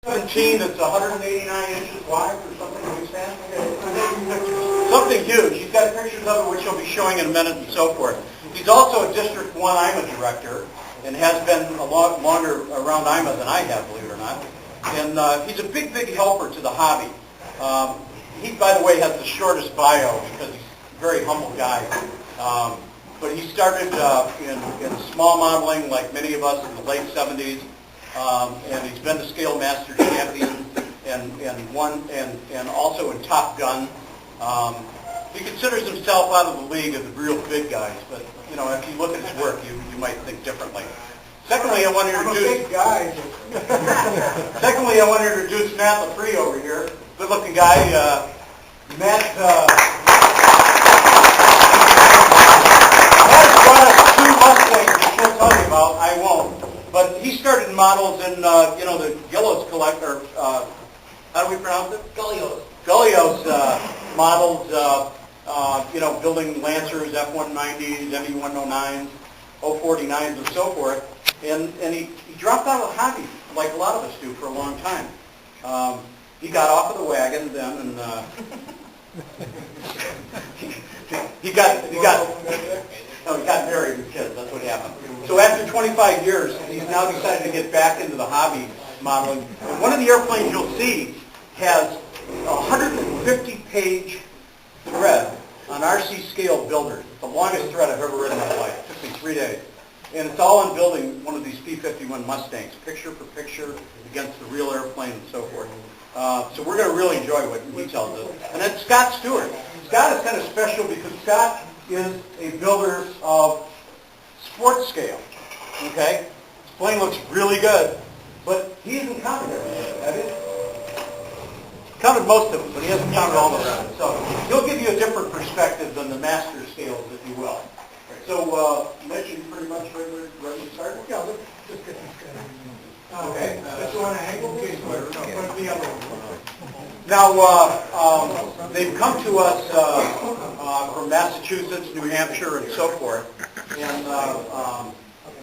17 that's 189 inches wide or something like that. Something huge. He's got pictures of it which he'll be showing in a minute and so forth. He's also a District 1 IMA director and has been a lot longer around IMA than I have, believe it or not. And he's a big, big helper to the hobby. He, by the way, has the shortest bio because he's a very humble guy. But he started in small modeling like many of us in the late 70s. And he's been the Scale Master champion and won and also in Top Gun. He considers himself out of the league of the real big guys, but you know, if you look at his work, you might think differently. Secondly, I want to introduce Secondly, I want to introduce Matt LaFree over here. Good-looking guy. Matt has brought us two Mustangs that he'll tell you about. I won't. But he started models in, you know, the Gullios collector. How do we pronounce it? Gullios. Gullios models. You know, building Lancers, F-190s, ME-109s, O-49s, and so forth. And he dropped out of the hobby, like a lot of us do, for a long time. He got off of the wagon then, and he got married with kids. That's what happened. So after 25 years, he's now decided to get back into the hobby modeling. And one of the airplanes you'll see has a 150-page thread on RC Scale Builders. It's the longest thread I've ever read in my life. It took me 3 days. And it's all on building one of these P-51 Mustangs, picture for picture against the real airplane and so forth. So we're going to really enjoy what he tells us. And then Scott Stewart. Scott is kind of special because Scott is a builder of sports scale. Okay? His plane looks really good, but he hasn't counted everything, have you? Counted most of them, but he hasn't counted all of them. So he'll give you a different perspective than the master scales, if you will. So, Mitch, you pretty much ready to start? Yeah, let's just get this going. Okay. Just want to angle this or put the other one? Now, they've come to us from Massachusetts, New Hampshire, and so forth, and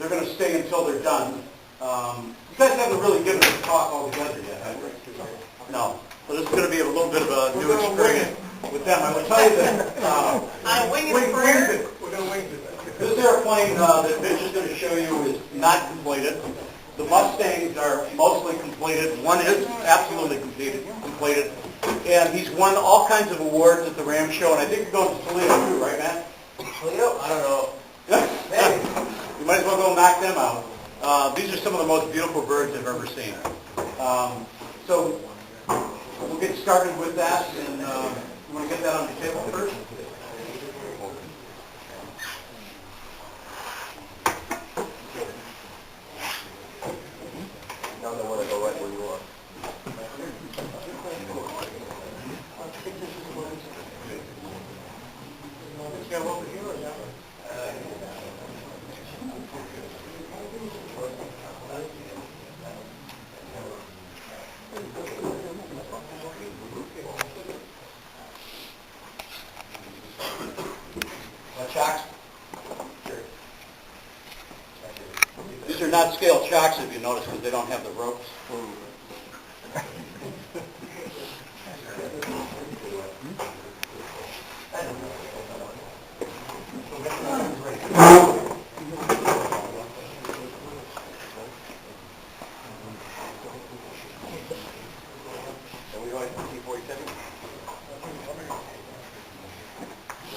they're going to stay until they're done. You guys haven't really given us a talk all together yet, have you? No. So this is going to be a little bit of a new experience with them. I will tell you that I'm winging it. We're going to wing it. This airplane that Mitch is going to show you is not completed. The Mustangs are mostly completed. One is absolutely completed. And he's won all kinds of awards at the Ram Show, and I think you're going to Toledo too, right, Matt? Toledo? I don't know. Maybe. You might as well go knock them out. These are some of the most beautiful birds I've ever seen. So we'll get started with that, and you want to get that on the table first? Now they want to go right where you are. Let's go over here or that way? Chocks? Sure. These are not scale chocks, if you notice, because they don't have the ropes. Are we going to T-47?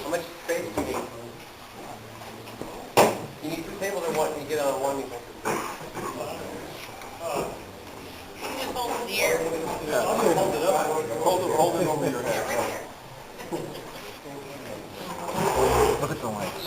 How much space do you need? You need two tables or one? You get on one? You just hold it in the air. Yeah. Hold it up. Hold it over your head. Look at the lights.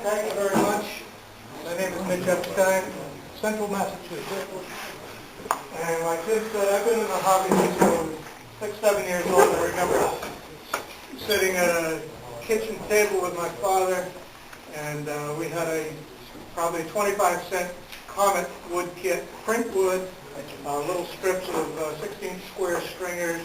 Thank you very much. My name is Mitch Epstein, Central Massachusetts. And like this, I've been in the hobby since I was 6, 7 years old. I remember sitting at a kitchen table with my father, and we had probably 25-cent Comet wood kit, print wood, little strips of 16 square stringers,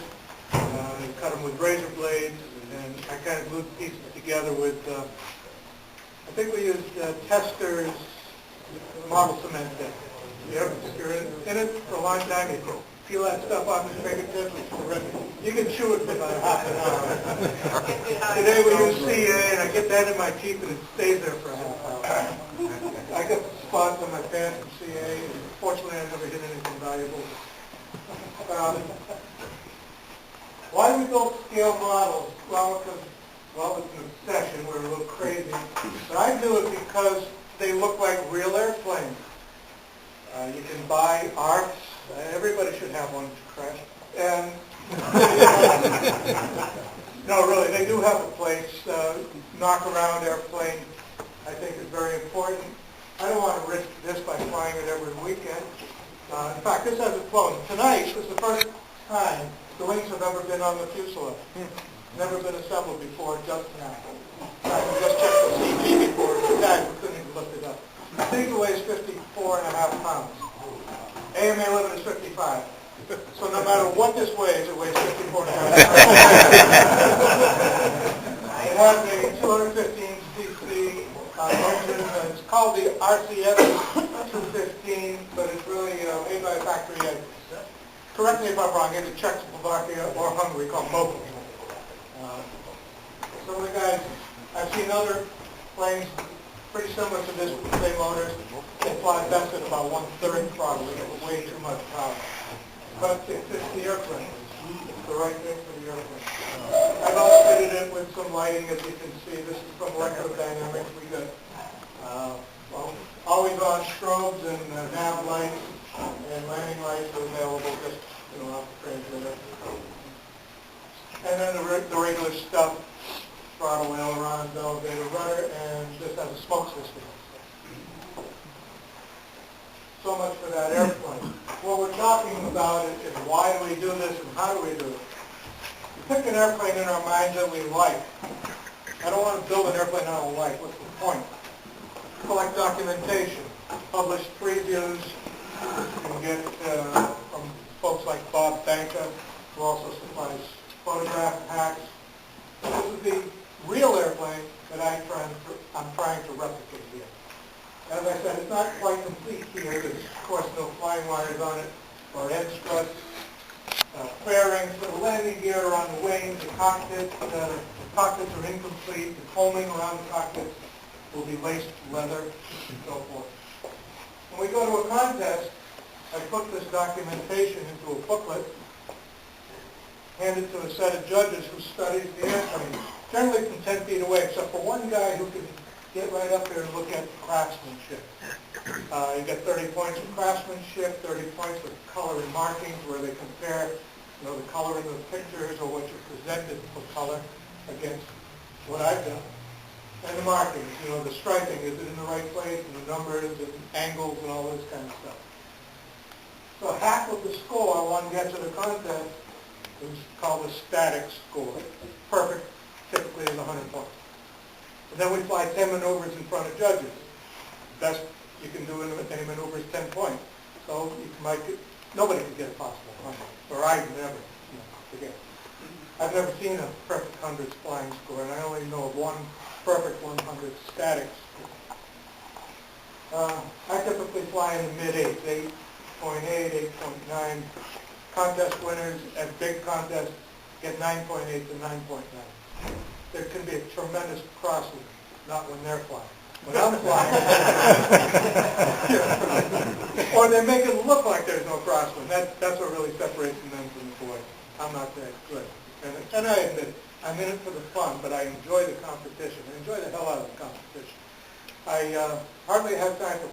cut them with razor blades, and I kind of glued the pieces together with, I think we used Tester's model cement there. If you're in it for a long time, you can peel that stuff off your fingertips, it's terrific. You can chew it for about half an hour. Today we use CA, and I get that in my teeth, and it stays there for a half hour. I got spots on my pants from CA, and fortunately I never hit anything valuable. Why do we build scale models? Well, it's an obsession. We're a little crazy. But I do it because they look like real airplanes. You can buy ARFs. Everybody should have one to crash. And no, really, they do have a place. Knock-around airplane, I think, is very important. I don't want to risk this by flying it every weekend. In fact, this hasn't flown. Tonight is the first time the wings have ever been on the fuselage. Never been assembled before, just now. In fact, we just checked the CG before the tag. We couldn't even look it up. The thing weighs 54.5 pounds. AMA limit is 55. So no matter what this weighs, it weighs 54.5 pounds. It has a 215 cc engine. It's called the RCS 215, but it's really made by a factory in, correct me if I'm wrong, either Czechoslovakia or Hungary, called Moco. Some of the guys, I've seen other planes pretty similar to this with the same motors. They fly best at about 1/3 throttle. They get way too much power. But it fits the airplane. It's the right thing for the airplane. I've outfitted it with some lighting, as you can see. This is from Electrodynamics. We got always on strobes and nav lights and landing lights are available just off the transmitter. And then the regular stuff, throttle, ailerons, elevator, rudder, and this has a smoke system. So much for that airplane. What we're talking about is why do we do this and how do we do it? We pick an airplane in our minds that we like. I don't want to build an airplane I don't like. What's the point? Collect documentation. Publish previews. You can get from folks like Bob Banka, who also supplies photograph hacks. This is the real airplane that I'm trying to replicate here. As I said, it's not quite complete here. There's, of course, no flying wires on it, or end struts, fairings, the landing gear are on the wings, the cockpits are incomplete, the combing around the cockpits will be laced leather, and so forth. When we go to a contest, I put this documentation into a booklet, hand it to a set of judges who studies the airplane, generally from 10 feet away, except for one guy who can get right up there and look at craftsmanship. You get 30 points for craftsmanship, 30 points for color and markings, where they compare, the color in the pictures or what you presented for color against what I've done. And the markings, the striping, is it in the right place, and the numbers and angles and all this kind of stuff. So half of the score one gets at a contest is called a static score. Perfect typically is 100 points. And then we fly 10 maneuvers in front of judges. Best you can do in any maneuver is 10 points. So nobody can get a possible 100, or I never forget. I've never seen a perfect 100 flying score, and I only know of one perfect 100 static score. I typically fly in the mid-8s, 8.8, 8.9. Contest winners at big contests get 9.8 to 9.9. There can be a tremendous crosswind, not when they're flying. When I'm flying, or they make it look like there's no crosswind. That's what really separates the men from the boys. I'm not that good. And I admit, I'm in it for the fun, but I enjoy the competition. I enjoy the hell out of the competition. I hardly have time for